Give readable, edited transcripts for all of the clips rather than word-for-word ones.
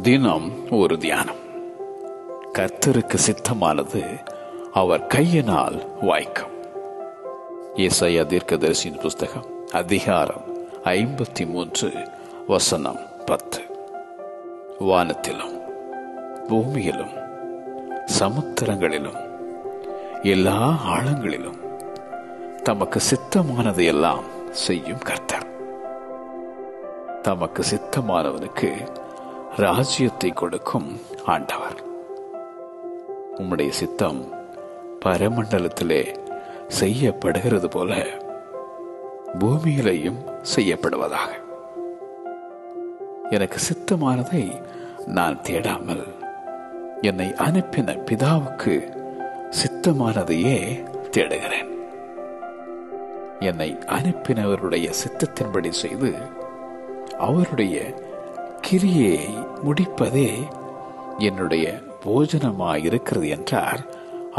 தினம் ஒரு தியானம். கர்த்தருக்கு சித்தமானது அவர் கையினால் வாய்க்கும். ஏசாயா தீர்க்கதரிசியின் புஸ்தகம் அதிகாரம் 53 வசனம் 10. வானத்திலும் பூமியிலும் சமுத்திரங்களிலும் எல்லா ஆழங்களிலும் தமக்கு சித்தமானது எல்லாம் செய்யும் கர்த்தர். தமக்கு சித்தமானவனுக்கு ராஜ்யத்தை கொடுக்கும் ஆண்டவர். உம்முடைய சித்தம் பரமண்டலத்திலே செய்யப்படுகிறது போல பூமியிலையும் செய்யப்படுவதாக. எனக்கு சித்தமானதை நான் தேடாமல் என்னை அனுப்பின பிதாவுக்கு சித்தமானதையே தேடுகிறேன். என்னை அனுப்பினவருடைய சித்தத்தின்படி செய்து அவருடைய கிரியை முடிப்பதே என்னுடைய போஜனமாயிருக்கிறது என்றார்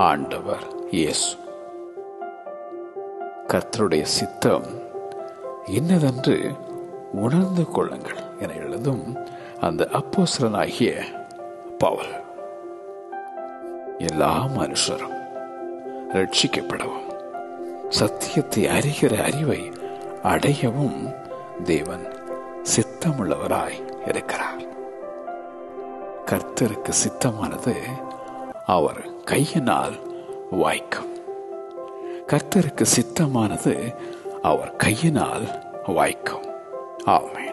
ஆண்டவர் இயேசு. கர்த்தருடைய சித்தம் என்னதென்று உணர்ந்து கொள்ளுங்கள் என எழுதும் அந்த அப்போஸ்தலனாகிய பவுல். எல்லா மனுஷரும் ரட்சிக்கப்படவும் சத்தியத்தை அறிகிற அறிவை அடையவும் தேவன் சித்தமுள்ளவராய் இருக்கிறார். கர்த்தருக்கு சித்தமானது அவர் கையினால் வாய்க்கும். கர்த்தருக்கு சித்தமானது அவர் கையினால் வாய்க்கும். ஆமென்.